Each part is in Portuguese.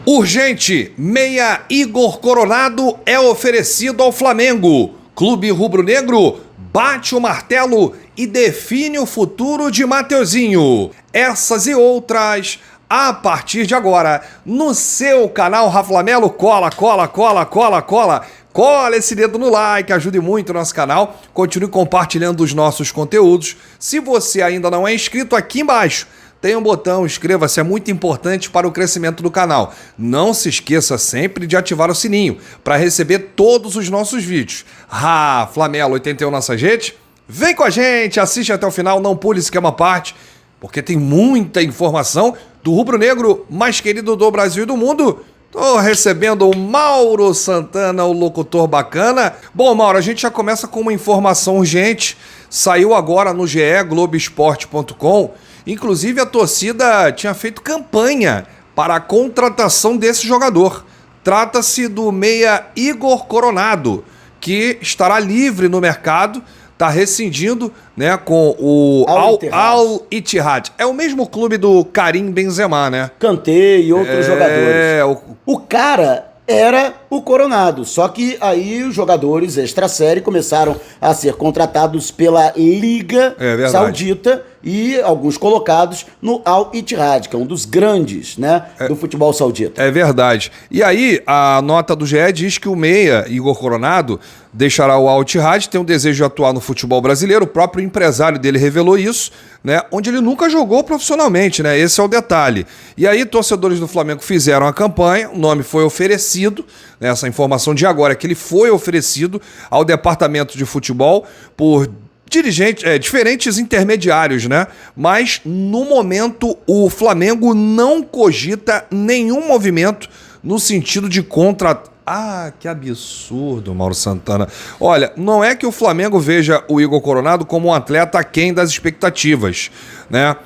Urgente, meia Igor Coronado é oferecido ao Flamengo. Clube rubro-negro bate o martelo e define o futuro de Mateuzinho. Essas e outras a partir de agora no seu canal Raflamelo. Cola esse dedo no like, ajude muito o nosso canal. Continue compartilhando os nossos conteúdos. Se você ainda não é inscrito, aqui embaixo tem um botão, inscreva-se, é muito importante para o crescimento do canal. Não se esqueça sempre de ativar o sininho para receber todos os nossos vídeos. Raflamelo 81 nossa gente, vem com a gente, assiste até o final, não pule esquema à parte, porque tem muita informação do rubro-negro mais querido do Brasil e do mundo. Tô recebendo o Mauro Santana, o locutor bacana. Bom, Mauro, a gente já começa com uma informação urgente. Saiu agora no GE, Globoesporte.com. Inclusive, a torcida tinha feito campanha para a contratação desse jogador. Trata-se do meia Igor Coronado, que estará livre no mercado, está rescindindo, né, com o Al-Ittihad. É o mesmo clube do Karim Benzema, né? Kanté e outros jogadores. O cara era o Coronado, só que aí os jogadores extra-série começaram a ser contratados pela Liga Saudita e alguns colocados no Al-Ittihad, que é um dos grandes, né, do futebol saudita. É verdade. E aí, a nota do GE diz que o meia, Igor Coronado, deixará o Al-Ittihad, tem um desejo de atuar no futebol brasileiro, o próprio empresário dele revelou isso, né, onde ele nunca jogou profissionalmente, né, esse é o detalhe. E aí, torcedores do Flamengo fizeram a campanha, o nome foi oferecido, né, essa informação de agora é que ele foi oferecido ao departamento de futebol por diferentes intermediários, né? Mas, no momento, o Flamengo não cogita nenhum movimento no sentido de contratar. Ah, que absurdo, Mauro Santana. Olha, não é que o Flamengo veja o Igor Coronado como um atleta aquém das expectativas, né?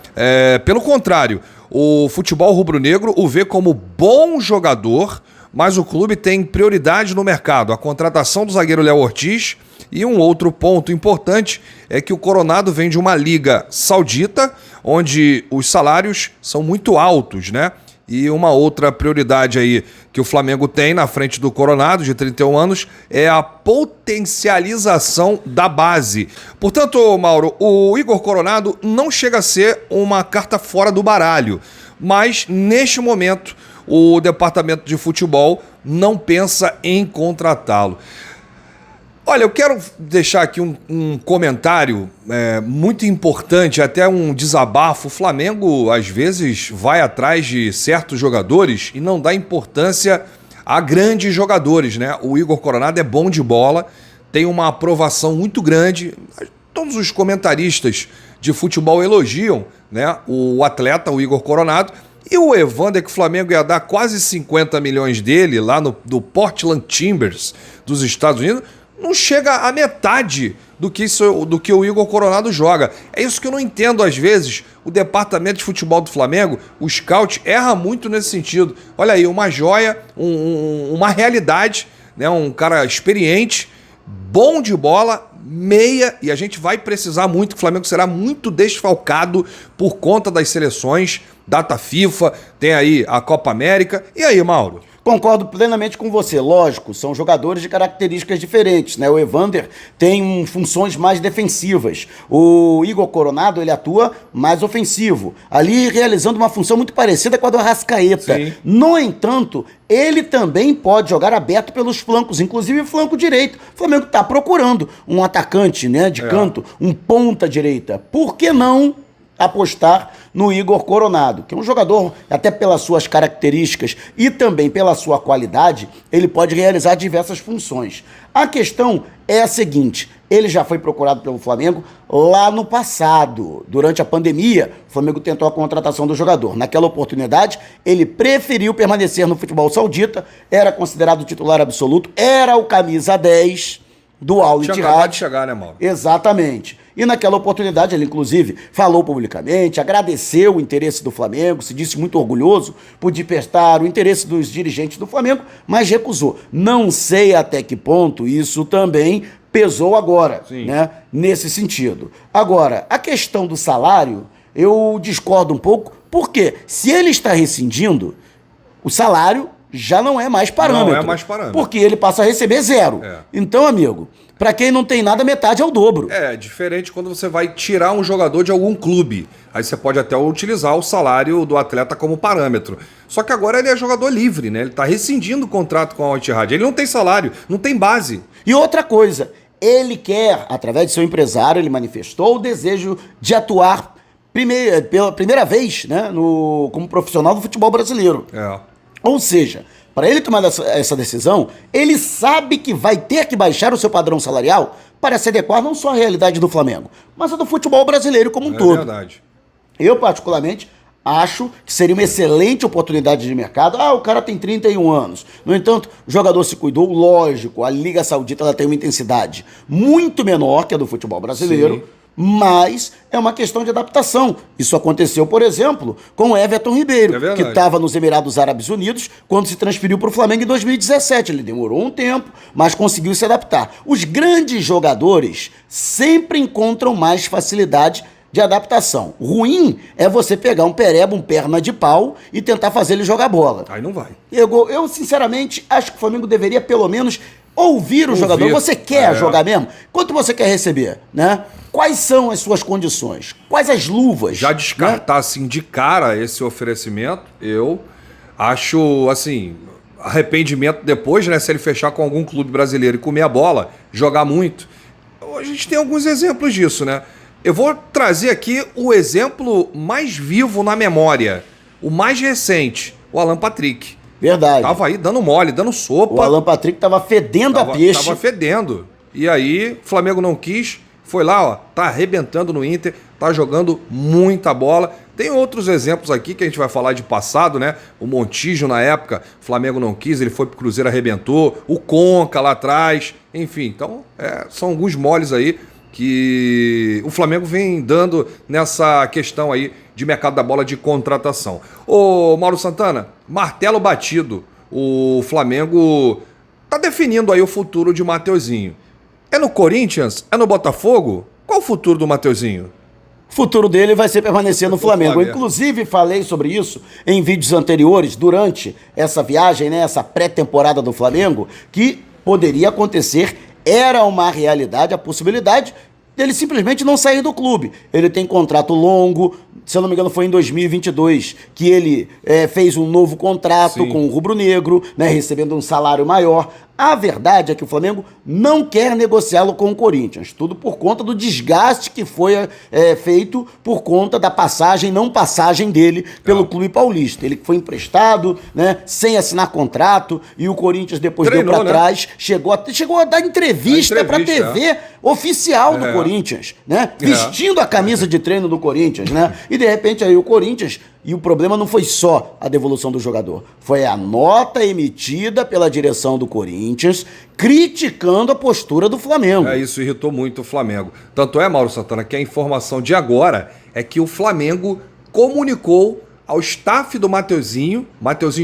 Pelo contrário, o futebol rubro-negro o vê como bom jogador, mas o clube tem prioridade no mercado, a contratação do zagueiro Léo Ortiz. E um outro ponto importante é que o Coronado vem de uma liga saudita, onde os salários são muito altos, né? E uma outra prioridade aí que o Flamengo tem na frente do Coronado, de 31 anos, é a potencialização da base. Portanto, Mauro, o Igor Coronado não chega a ser uma carta fora do baralho, mas neste momento o departamento de futebol não pensa em contratá-lo. Olha, eu quero deixar aqui um comentário muito importante, até um desabafo. O Flamengo, às vezes, vai atrás de certos jogadores e não dá importância a grandes jogadores, né? O Igor Coronado é bom de bola, tem uma aprovação muito grande. Todos os comentaristas de futebol elogiam, né, o atleta, o Igor Coronado. E o Evander, que o Flamengo ia dar quase 50 milhões dele lá do Portland Timbers dos Estados Unidos, não chega a metade do que o Igor Coronado joga. É isso que eu não entendo às vezes. O departamento de futebol do Flamengo, o scout, erra muito nesse sentido. Olha aí, uma joia, uma realidade, né? Um cara experiente, bom de bola, meia, e a gente vai precisar muito, que o Flamengo será muito desfalcado por conta das seleções, data FIFA, tem aí a Copa América. E aí, Mauro? Concordo plenamente com você, lógico, são jogadores de características diferentes, né? O Evander tem funções mais defensivas, o Igor Coronado, ele atua mais ofensivo, ali realizando uma função muito parecida com a do Arrascaeta. Sim. No entanto, ele também pode jogar aberto pelos flancos, inclusive o flanco direito. O Flamengo está procurando um atacante, né, de canto, um ponta direita. Por que não apostar no Igor Coronado, que é um jogador, até pelas suas características e também pela sua qualidade, ele pode realizar diversas funções. A questão é a seguinte: ele já foi procurado pelo Flamengo lá no passado. Durante a pandemia, o Flamengo tentou a contratação do jogador. Naquela oportunidade, ele preferiu permanecer no futebol saudita, era considerado titular absoluto, era o camisa 10 do Al-Ittihad. Tinha acabado de chegar, né, Mauro? Exatamente. E naquela oportunidade ele, inclusive, falou publicamente, agradeceu o interesse do Flamengo, se disse muito orgulhoso por despertar o interesse dos dirigentes do Flamengo, mas recusou. Não sei até que ponto isso também pesou agora, né, nesse sentido. Agora, a questão do salário, eu discordo um pouco, porque se ele está rescindindo, o salário já não é mais parâmetro. Não é mais parâmetro. Porque ele passa a receber zero. É. Então, amigo, para quem não tem nada, metade é o dobro. É diferente quando você vai tirar um jogador de algum clube. Aí você pode até utilizar o salário do atleta como parâmetro. Só que agora ele é jogador livre, né? Ele tá rescindindo o contrato com a Al-Ittihad. Ele não tem salário, não tem base. E outra coisa, ele quer, através de seu empresário, ele manifestou o desejo de atuar pela primeira vez, né, como profissional do futebol brasileiro. É. Ou seja, para ele tomar essa decisão, ele sabe que vai ter que baixar o seu padrão salarial para se adequar não só à realidade do Flamengo, mas a do futebol brasileiro como um todo. É verdade. Eu, particularmente, acho que seria uma excelente oportunidade de mercado. O cara tem 31 anos. No entanto, o jogador se cuidou. Lógico, a Liga Saudita ela tem uma intensidade muito menor que a do futebol brasileiro. Sim. Mas é uma questão de adaptação. Isso aconteceu, por exemplo, com o Everton Ribeiro, que estava nos Emirados Árabes Unidos quando se transferiu para o Flamengo em 2017. Ele demorou um tempo, mas conseguiu se adaptar. Os grandes jogadores sempre encontram mais facilidade de adaptação. O ruim é você pegar um pereba, um perna de pau e tentar fazer ele jogar bola. Aí não vai. Eu sinceramente, acho que o Flamengo deveria pelo menos ouvir o jogador. Você quer jogar mesmo? Quanto você quer receber, né? Quais são as suas condições? Quais as luvas? Já descartar, assim, de cara esse oferecimento, eu acho, assim, arrependimento depois, né? Se ele fechar com algum clube brasileiro e comer a bola, jogar muito. A gente tem alguns exemplos disso, né? Eu vou trazer aqui o exemplo mais vivo na memória, o mais recente, o Alan Patrick. Verdade. Tava aí dando mole, dando sopa. O Alan Patrick tava fedendo a peixe. Tava fedendo. E aí, o Flamengo não quis, foi lá, ó, tá arrebentando no Inter, tá jogando muita bola. Tem outros exemplos aqui que a gente vai falar de passado, né? O Montijo na época, o Flamengo não quis, ele foi pro Cruzeiro, arrebentou. O Conca lá atrás, enfim. Então, são alguns moles aí que o Flamengo vem dando nessa questão aí de mercado da bola de contratação. Ô Mauro Santana, martelo batido, o Flamengo tá definindo aí o futuro de Mateuzinho. É no Corinthians? É no Botafogo? Qual o futuro do Mateuzinho? O futuro dele vai ser permanecer no Flamengo. Inclusive, falei sobre isso em vídeos anteriores, durante essa viagem, né, essa pré-temporada do Flamengo, que poderia acontecer. Era uma realidade, a possibilidade dele simplesmente não sair do clube. Ele tem contrato longo, se eu não me engano foi em 2022 que ele fez um novo contrato com o Rubro Negro, né, recebendo um salário maior. A verdade é que o Flamengo não quer negociá-lo com o Corinthians, tudo por conta do desgaste que foi feito por conta da não passagem dele pelo clube paulista. Ele foi emprestado, né, sem assinar contrato, e o Corinthians depois treinou, deu para trás, chegou a dar entrevista para a TV oficial do Corinthians, né, vestindo a camisa de treino do Corinthians, né, e de repente aí o Corinthians... E o problema não foi só a devolução do jogador, foi a nota emitida pela direção do Corinthians criticando a postura do Flamengo. Isso irritou muito o Flamengo. Tanto é, Mauro Santana, que a informação de agora é que o Flamengo comunicou ao staff do Mateuzinho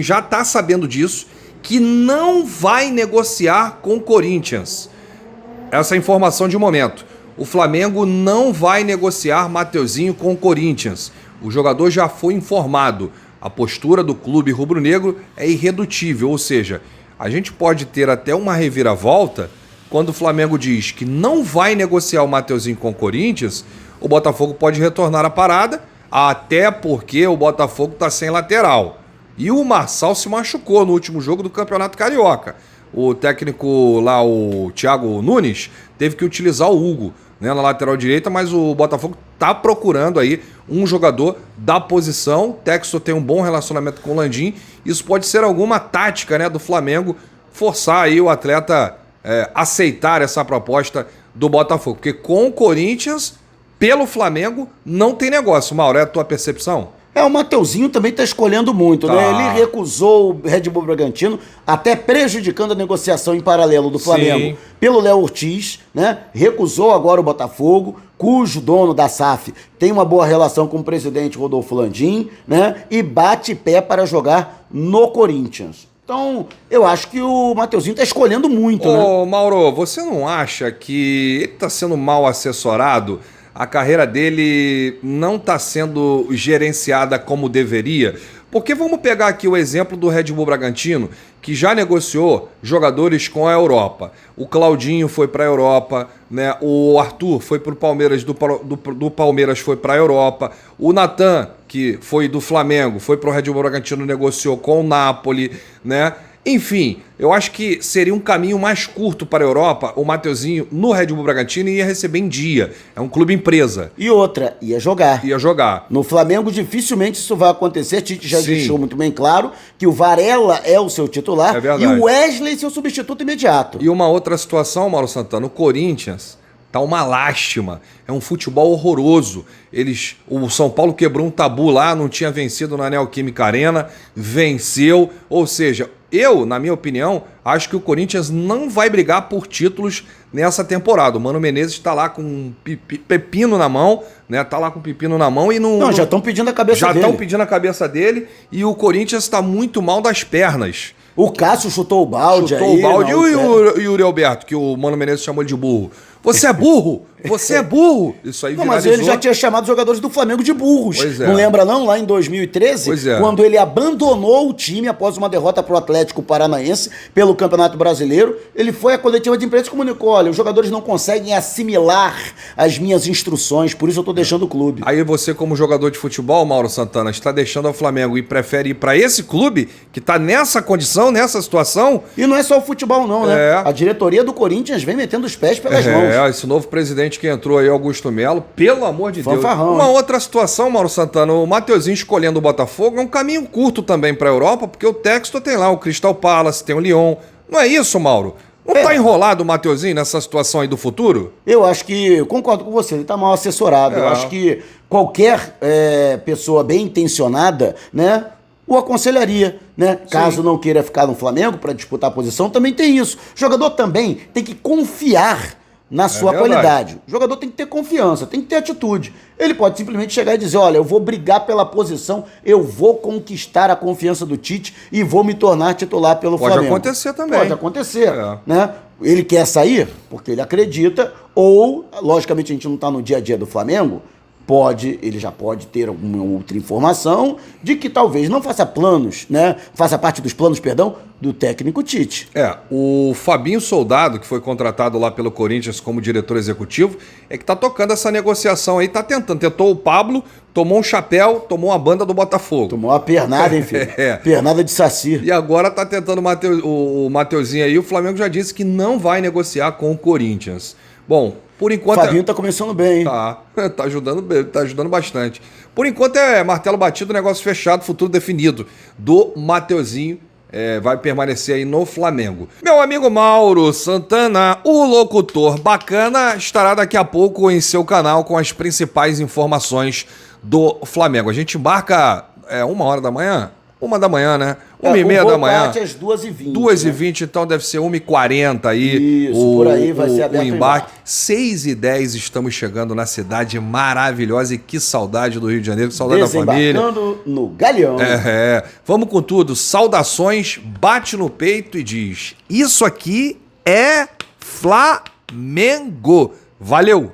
já está sabendo disso, que não vai negociar com o Corinthians. Essa é a informação de momento. O Flamengo não vai negociar Mateuzinho com o Corinthians. O jogador já foi informado. A postura do clube rubro-negro é irredutível, ou seja, a gente pode ter até uma reviravolta quando o Flamengo diz que não vai negociar o Mateuzinho com o Corinthians, o Botafogo pode retornar à parada, até porque o Botafogo está sem lateral. E o Marçal se machucou no último jogo do Campeonato Carioca. O técnico lá, o Thiago Nunes, teve que utilizar o Hugo, né, na lateral direita, mas o Botafogo tá procurando aí um jogador da posição. O Textor tem um bom relacionamento com o Landim. Isso pode ser alguma tática, né, do Flamengo forçar aí o atleta aceitar essa proposta do Botafogo. Porque com o Corinthians, pelo Flamengo, não tem negócio. Mauro, é a tua percepção? O Mateuzinho também está escolhendo muito, né? Ele recusou o Red Bull Bragantino, até prejudicando a negociação em paralelo do Flamengo pelo Léo Ortiz, né? Recusou agora o Botafogo, cujo dono da SAF tem uma boa relação com o presidente Rodolfo Landim, né? E bate pé para jogar no Corinthians. Então, eu acho que o Mateuzinho está escolhendo muito, né? Mauro, você não acha que ele está sendo mal assessorado? A carreira dele não está sendo gerenciada como deveria? Porque vamos pegar aqui o exemplo do Red Bull Bragantino, que já negociou jogadores com a Europa. O Claudinho foi para a Europa, né? O Arthur foi para o Palmeiras, do Palmeiras foi para a Europa. O Natan, que foi do Flamengo, foi para o Red Bull Bragantino, negociou com o Napoli, né? Enfim, eu acho que seria um caminho mais curto para a Europa. O Mateuzinho no Red Bull Bragantino ia receber em dia. É um clube empresa. E outra, ia jogar. Ia jogar. No Flamengo, dificilmente isso vai acontecer. Tite já deixou muito bem claro que o Varela é o seu titular É e o Wesley seu substituto imediato. E uma outra situação, Mauro Santana, o Corinthians tá uma lástima. É um futebol horroroso. O São Paulo quebrou um tabu lá, não tinha vencido na Neoquímica Arena, venceu. Ou seja, na minha opinião, acho que o Corinthians não vai brigar por títulos nessa temporada. O Mano Menezes está lá com um pepino na mão, né? Tá lá com pepino na mão e não... Não, já estão pedindo a cabeça dele. Já estão pedindo a cabeça dele e o Corinthians está muito mal das pernas. O Cássio chutou o balde aí. Chutou o balde. E o Yuri Alberto, que o Mano Menezes chamou ele de burro. Você é burro! Você é burro! Isso aí não, mas ele já tinha chamado os jogadores do Flamengo de burros. Pois é. Não lembra não? Lá em 2013, quando ele abandonou o time após uma derrota para o Atlético Paranaense pelo Campeonato Brasileiro, ele foi à coletiva de imprensa e comunicou: olha, os jogadores não conseguem assimilar as minhas instruções, por isso eu estou deixando o clube. Aí você, como jogador de futebol, Mauro Santana, está deixando o Flamengo e prefere ir para esse clube que está nessa condição, nessa situação? E não é só o futebol não, né? A diretoria do Corinthians vem metendo os pés pelas mãos. Esse novo presidente que entrou aí, Augusto Melo, pelo amor de Fanfarrão, Deus. Uma outra situação, Mauro Santana, o Mateuzinho escolhendo o Botafogo é um caminho curto também para a Europa, porque o Textor tem lá o Crystal Palace, tem o Lyon. Não é isso, Mauro? Não tá enrolado o Mateuzinho nessa situação aí do futuro? Eu acho que, eu concordo com você, ele tá mal assessorado. Eu acho que qualquer pessoa bem intencionada, né, o aconselharia, né? Caso não queira ficar no Flamengo para disputar a posição, também tem isso. O jogador também tem que confiar na sua qualidade. O jogador tem que ter confiança, tem que ter atitude. Ele pode simplesmente chegar e dizer: olha, eu vou brigar pela posição, eu vou conquistar a confiança do Tite e vou me tornar titular pelo Flamengo. Pode acontecer também. Pode acontecer, né? Ele quer sair porque ele acredita, ou, logicamente, a gente não está no dia a dia do Flamengo, ele já pode ter alguma outra informação de que talvez não faça planos, né? Faça parte dos planos, do técnico Tite. O Fabinho Soldado, que foi contratado lá pelo Corinthians como diretor executivo, é que tá tocando essa negociação aí, tá tentando. Tentou o Pablo, tomou um chapéu, tomou uma banda do Botafogo. Tomou uma pernada, hein, filho? Pernada de saci. E agora tá tentando o Mateuzinho aí. O Flamengo já disse que não vai negociar com o Corinthians. Bom, por enquanto... O Fabinho tá começando bem, hein? Tá ajudando bastante. Por enquanto é martelo batido, negócio fechado, futuro definido do Mateuzinho. Vai permanecer aí no Flamengo. Meu amigo Mauro Santana, o locutor bacana, estará daqui a pouco em seu canal com as principais informações do Flamengo. A gente embarca 1h da manhã? 1h da manhã, né? 1h30 da manhã. Às 2h20. 2h20, né? Então deve ser 1h40 aí. Isso, por aí vai ser aberto o embarque. 6h10 estamos chegando na cidade maravilhosa e que saudade do Rio de Janeiro, que saudade da família. Desembarcando no Galeão. Vamos com tudo. Saudações, bate no peito e diz: isso aqui é Flamengo. Valeu!